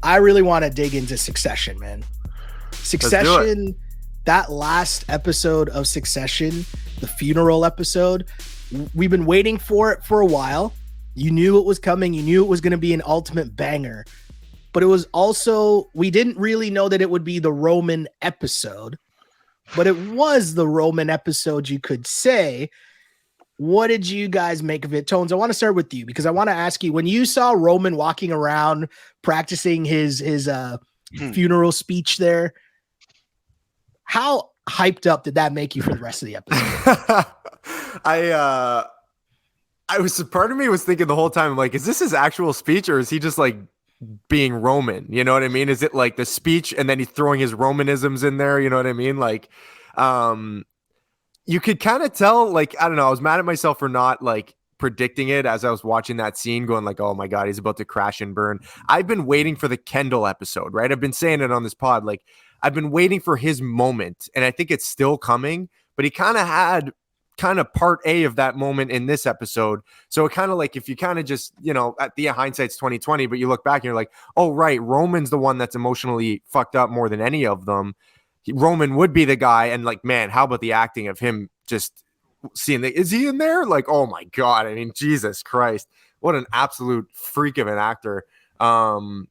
I really want to dig into Succession, man. Succession, that last episode of Succession, the funeral episode, we've been waiting for it for a while. You knew it was coming. You knew it was going to be an ultimate banger. But it was also, we didn't really know that it would be the Roman episode. But it was the Roman episode, you could say. What did you guys make of it? Tones, I want to start with you because I want to ask you, when you saw Roman walking around practicing his funeral speech there, how hyped up did that make you for the rest of the episode? I was, part of me was thinking the whole time, like, is this his actual speech or is he just like being Roman? You know what I mean? Is it like the speech and then he's throwing his Romanisms in there? You know what I mean? Like, you could kind of tell, like, I don't know, I was mad at myself for not like predicting it as I was watching that scene, going like, oh my God, he's about to crash and burn. I've been waiting for the Kendall episode, right? I've been saying it on this pod. Like, I've been waiting for his moment and I think it's still coming, but he kind of had part A of that moment in this episode. So it kind of like, if you kind of just, you know, at the hindsight's 2020, but you look back and you're like, oh, right, Roman's the one that's emotionally fucked up more than any of them. Roman would be the guy. And like, man, how about the acting of him just seeing is he in there? Like, oh my God. I mean, Jesus Christ, what an absolute freak of an actor. And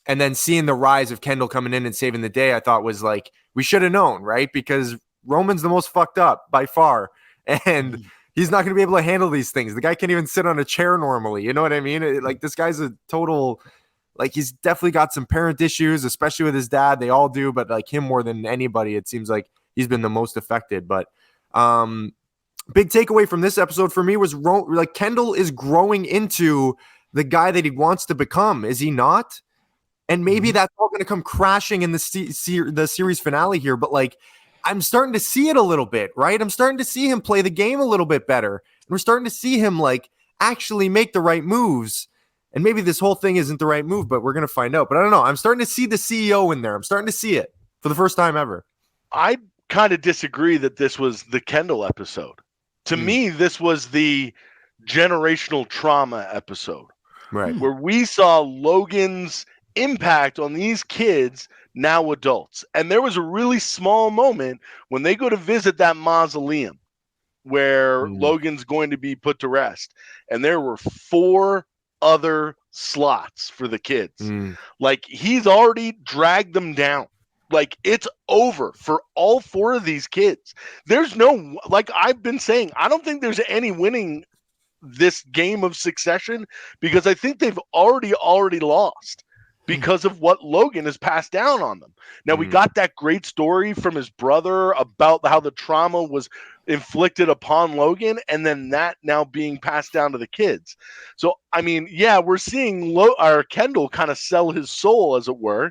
then seeing the rise of Kendall coming in and saving the day, I thought was like, we should have known, right? Because Roman's the most fucked up by far. And he's not going to be able to handle these things. The guy can't even sit on a chair normally. You know what I mean? Like, this guy's a total, like, he's definitely got some parent issues, especially with his dad. They all do, but like him more than anybody, it seems like he's been the most affected. But big takeaway from this episode for me was like Kendall is growing into the guy that he wants to become. Is he not? And maybe that's all going to come crashing in the series finale here. But like, I'm starting to see it a little bit, right? I'm starting to see him play the game a little bit better. And we're starting to see him like actually make the right moves. And maybe this whole thing isn't the right move, but we're going to find out. But I don't know. I'm starting to see the CEO in there. I'm starting to see it for the first time ever. I kind of disagree that this was the Kendall episode. To me, this was the generational trauma episode. Right. Where we saw Logan's impact on these kids, now adults. And there was a really small moment when they go to visit that mausoleum where Logan's going to be put to rest. And there were 4 other slots for the kids. Like, he's already dragged them down. Like, it's over for all 4 of these kids. There's no, like I've been saying, I don't think there's any winning this game of Succession because I think they've already lost because of what Logan has passed down on them. Now, we got that great story from his brother about how the trauma was inflicted upon Logan, and then that now being passed down to the kids. So, I mean, yeah, we're seeing our Kendall kind of sell his soul, as it were,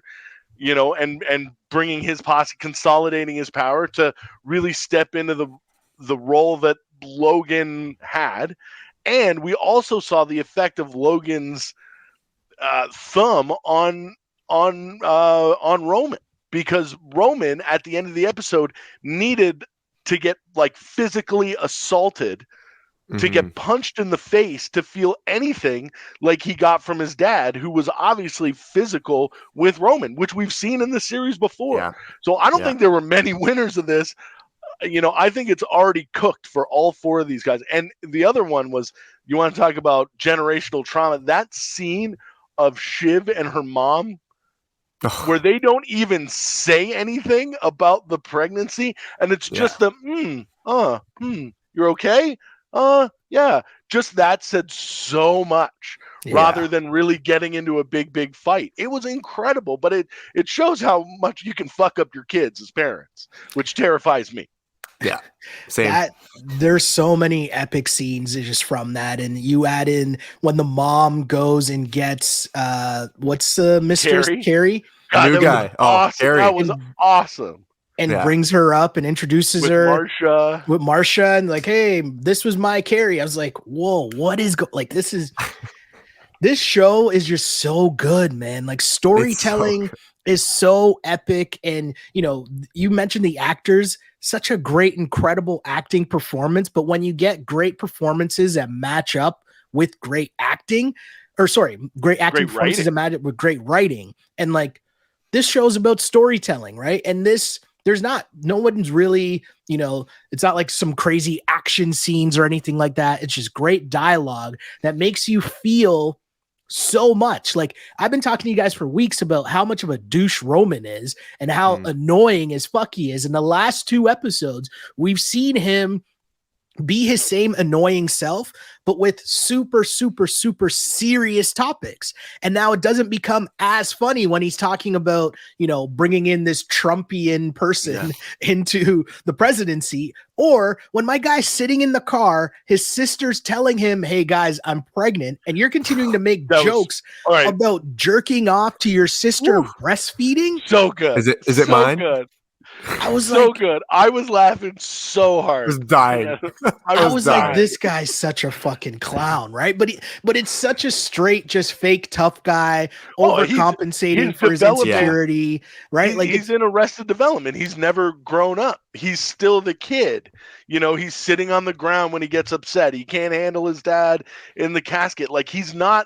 you know, and bringing his posse, consolidating his power to really step into the role that Logan had. And we also saw the effect of Logan's thumb on Roman, because Roman at the end of the episode needed to get like physically assaulted, to get punched in the face to feel anything like he got from his dad, who was obviously physical with Roman, which we've seen in the series before. Yeah. So I don't think there were many winners of this. You know, I think it's already cooked for all 4 of these guys. And the other one was, you want to talk about generational trauma, that scene of Shiv and her mom, where they don't even say anything about the pregnancy, and it's just you're okay? Yeah. Just that said so much rather than really getting into a big fight. It was incredible, but it shows how much you can fuck up your kids as parents, which terrifies me. Yeah, same. There's so many epic scenes just from that, and you add in when the mom goes and gets what's Mistress Carrie, new guy. Awesome. Carrie. That was awesome. And brings her up and introduces her with Marsha, and like, hey, this was my Carrie. I was like, whoa, what is like? This show is just so good, man. Like, storytelling is so epic, and you know, you mentioned the actors. Such a great, incredible acting performance. But when you get great performances that match up with great acting, great acting performances and magic with great writing. And like, this show's about storytelling, right? And no one's really, it's not like some crazy action scenes or anything like that. It's just great dialogue that makes you feel so much. Like, I've been talking to you guys for weeks about how much of a douche Roman is and how annoying as fuck he is. In the last 2 episodes, we've seen him be his same annoying self, but with super, super, super serious topics. And now it doesn't become as funny when he's talking about, bringing in this Trumpian person into the presidency, or when my guy's sitting in the car, his sister's telling him, hey guys, I'm pregnant. And you're continuing to make jokes about jerking off to your sister breastfeeding. So good. Is it so mine? Good. I was so good. I was laughing so hard. I was dying. I was like, this guy's such a fucking clown, right? But it's such a straight, just fake tough guy, overcompensating for his insecurity, right? Like, he's in Arrested Development. He's never grown up. He's still the kid. He's sitting on the ground when he gets upset. He can't handle his dad in the casket. Like, he's not,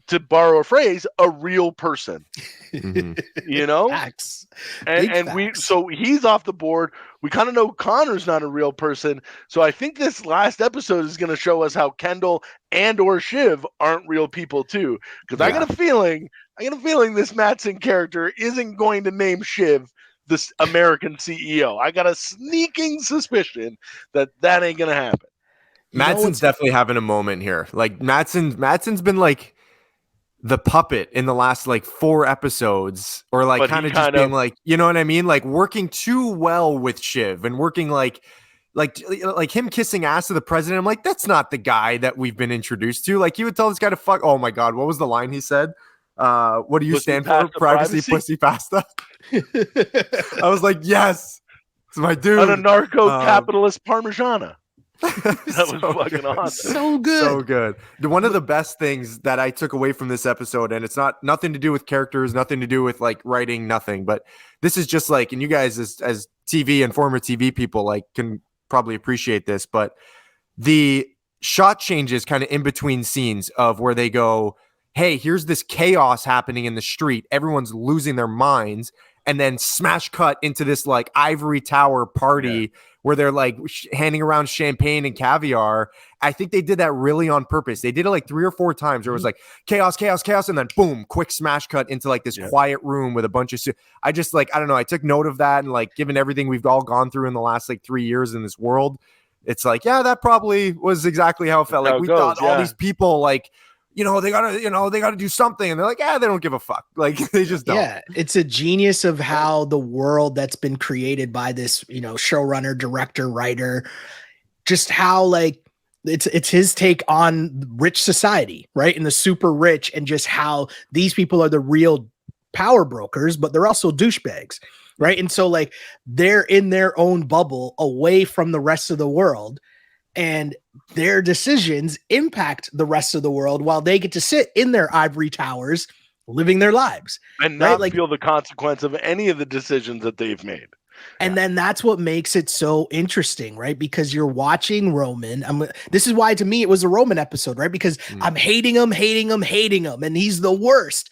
to borrow a phrase, a real person. Facts. So he's off the board. We kind of know Connor's not a real person. So I think this last episode is going to show us how Kendall and or Shiv aren't real people too. Because I got a feeling this Matsson character isn't going to name Shiv this American CEO. I got a sneaking suspicion that ain't going to happen. Matsson's definitely having a moment here. Like, Matsson's been like the puppet in the last like 4 episodes, or like kind of just being like, you know what I mean? Like, working too well with Shiv and working like him kissing ass to the president. I'm like, that's not the guy that we've been introduced to. Like, you would tell this guy to fuck. Oh my God. What was the line he said? What do you stand for? Privacy, pussy, pasta. I was like, yes, it's my dude. On a narco-capitalist Parmigiana. That was fucking awesome. So good. So good. One of the best things that I took away from this episode, and it's nothing to do with characters, nothing to do with like writing, nothing, but this is just like, and you guys as TV and former TV people like can probably appreciate this, but the shot changes kind of in between scenes of where they go, hey, here's this chaos happening in the street. Everyone's losing their minds. And then smash cut into this like ivory tower party where they're like handing around champagne and caviar. I think they did that really on purpose. They did it like 3 or 4 times where it was like chaos, chaos, chaos. And then boom, quick smash cut into like this quiet room with a bunch of, I just like, I don't know. I took note of that. And like, given everything we've all gone through in the last like 3 years in this world, it's like, yeah, that probably was exactly how it felt. Like, we thought all these people like, they gotta do something. And they're like, they don't give a fuck. Like, they just don't. Yeah. It's a genius of how the world that's been created by this, showrunner, director, writer, just how like it's his take on rich society, right? And the super rich, and just how these people are the real power brokers, but they're also douchebags, right? And so like, they're in their own bubble away from the rest of the world, and their decisions impact the rest of the world while they get to sit in their ivory towers living their lives and not feel the consequence of any of the decisions that they've made. And then that's what makes it so interesting, right? Because you're watching Roman. This is why to me it was a Roman episode, right? Because I'm hating him, and he's the worst.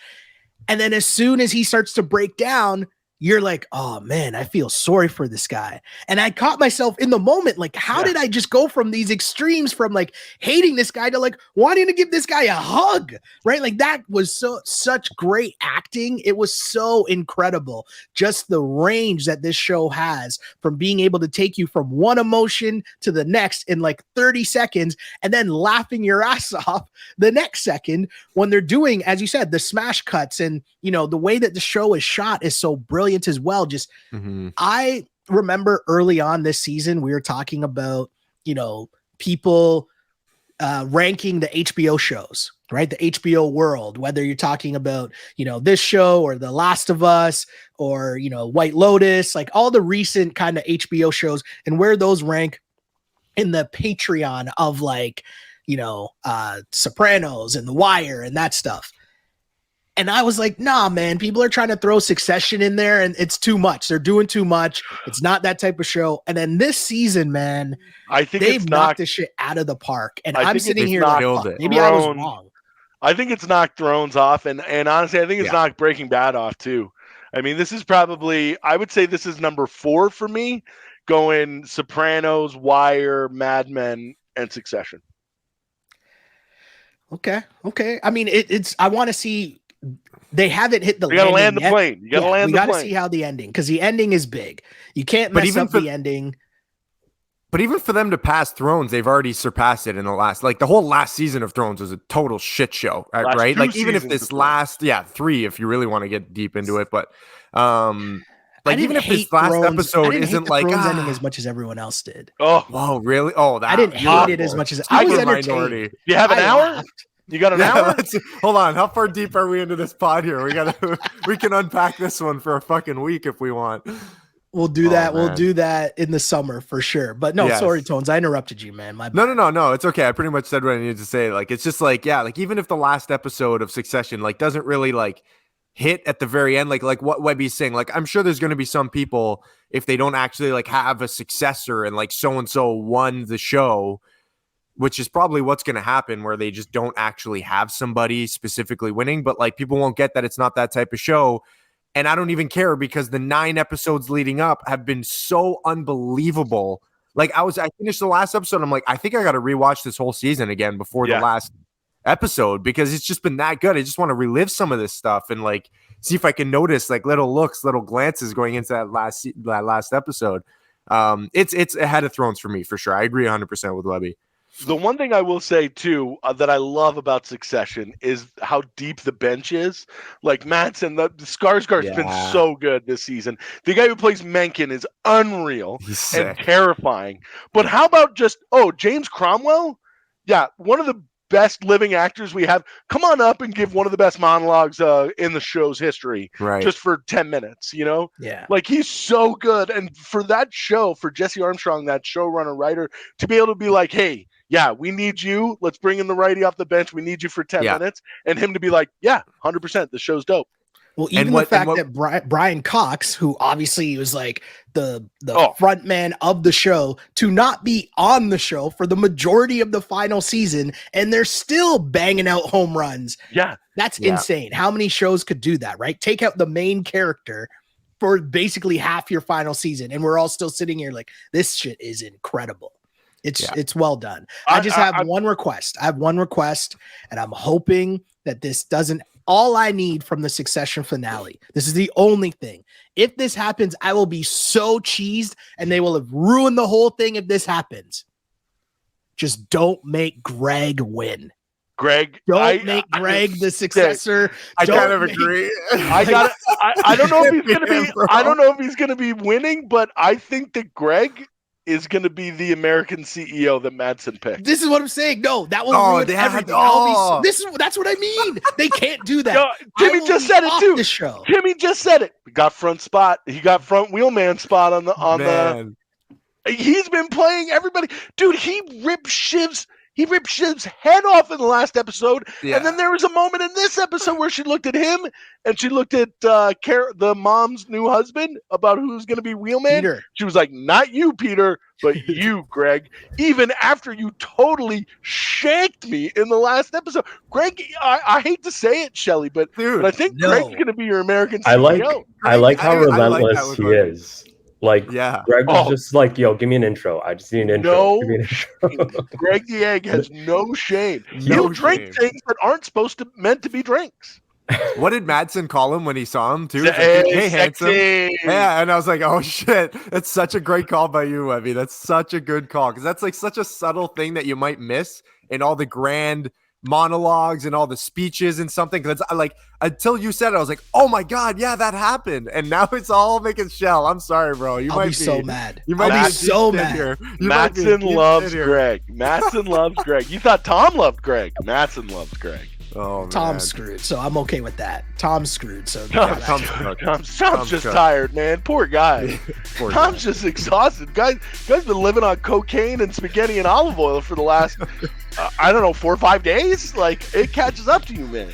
And then as soon as he starts to break down, you're like, oh man, I feel sorry for this guy. And I caught myself in the moment, like, how did I just go from these extremes from like hating this guy to like wanting to give this guy a hug, right? Like, that was such great acting. It was so incredible. Just the range that this show has from being able to take you from one emotion to the next in like 30 seconds and then laughing your ass off the next second when they're doing, as you said, the smash cuts, and the way that the show is shot is so brilliant as well. Just I remember early on this season we were talking about people ranking the HBO shows, right? The HBO world, whether you're talking about this show or The Last of Us or White Lotus, like all the recent kind of HBO shows, and where those rank in the Patreon of like Sopranos and The Wire and that stuff. And I was like, nah, man, people are trying to throw Succession in there and it's too much. They're doing too much. It's not that type of show. And then this season, man, I think they've knocked this shit out of the park. And I'm sitting here like, maybe I was wrong. I think it's knocked Thrones off, and honestly, I think it's knocked Breaking Bad off too. I mean, this is probably, I would say this is number 4 for me, going Sopranos, Wire, Mad Men, and Succession. Okay. I mean, it's. I want to see. They haven't hit the. You gotta land the plane. You gotta land the plane. We gotta see how the ending, because the ending is big. You can't mess up the ending. But even for them to pass Thrones, they've already surpassed it in the last, like the whole last season of Thrones was a total shit show, right? Like even if this last, 3, if you really want to get deep into it, but like even if this last episode isn't like Thrones ending as much as everyone else did. Oh, whoa, really? Oh, that I didn't hate it as much as I was entertained. You have an hour? You got an hour? Hold on. How far deep are we into this pod here? We can unpack this one for a fucking week if we want. We'll do that. Man. We'll do that in the summer for sure. But no, sorry, Tones. I interrupted you, man. My bad. No. It's okay. I pretty much said what I needed to say. Like, it's just like, like even if the last episode of Succession, like, doesn't really like hit at the very end, like what Webby's saying, like, I'm sure there's going to be some people, if they don't actually like have a successor and like so-and-so won the show, which is probably what's going to happen, where they just don't actually have somebody specifically winning, but like people won't get that it's not that type of show. And I don't even care, because the 9 episodes leading up have been so unbelievable. Like I finished the last episode. I'm like, I think I got to rewatch this whole season again before the last episode, because it's just been that good. I just want to relive some of this stuff and like see if I can notice like little looks, little glances going into that last episode. It's ahead of Thrones for me for sure. I agree 100% with Webby. The one thing I will say too that I love about Succession is how deep the bench is. Like Madsen, the Skarsgård's been so good this season. The guy who plays Mencken is unreal and terrifying. But how about just James Cromwell? Yeah, one of the best living actors we have. Come on up and give one of the best monologues in the show's history, just for 10 minutes, you know? Yeah. Like, he's so good. And for that show, for Jesse Armstrong, that showrunner writer, to be able to be like, hey, we need you. Let's bring in the righty off the bench. We need you for 10 minutes. And him to be like, 100%. The show's dope. Well, even the fact that Brian Cox, who obviously was like the front man of the show, to not be on the show for the majority of the final season, and they're still banging out home runs. Yeah. That's insane. How many shows could do that, right? Take out the main character for basically half your final season, and we're all still sitting here like, this shit is incredible. It's well done. I just have one request. I have one request, and I'm hoping that this doesn't. All I need from the Succession finale, this is the only thing. If this happens, I will be so cheesed, and they will have ruined the whole thing if this happens. Just don't make Greg win. Don't make Greg the successor. I kind of agree. I don't know if he's gonna be. I don't know if he's gonna be winning, but I think that Greg is going to be the American CEO that Madsen picked. This is what I'm saying. No, that will ruin everything. That's what I mean. They can't do that. Timmy just said it too. The show. Timmy just said it. We got front spot. He got front wheelman spot on the. He's been playing everybody. Dude, he ripped Shiv's head off in the last episode. Yeah. And then there was a moment in this episode where she looked at him and she looked at the mom's new husband about who's going to be wheelman. Peter. She was like, not you, Peter, but you, Greg. Even after you totally shanked me in the last episode. Greg, I hate to say it, Shelly, but I think Greg's going to be your American CEO. I like how relentless he is. Like, Greg was just like, yo, give me an intro. I just need an intro. Give me an intro. Greg the Egg has no shame. He'll drink things that aren't meant to be drinks. What did Madsen call him when he saw him, too? Like, hey, handsome. Yeah, and I was like, oh, shit. That's such a great call by you, Webby. That's such a good call, because that's like such a subtle thing that you might miss in all the grand monologues and all the speeches and something. Because like, until you said it, I was like, oh my god, yeah, that happened. And now it's all making Shell. I'm sorry, bro. I'll be so mad. You might be so mad here. Madsen loves Greg. Madsen loves Greg. You thought Tom loved Greg. Madsen loves Greg. Oh, man. Tom's screwed, so I'm okay with that. Tom's screwed, so Tom's just tired, man. Poor guy. Tom's just exhausted. Guy's been living on cocaine and spaghetti and olive oil for the last 4 or 5 days. Like, it catches up to you, man.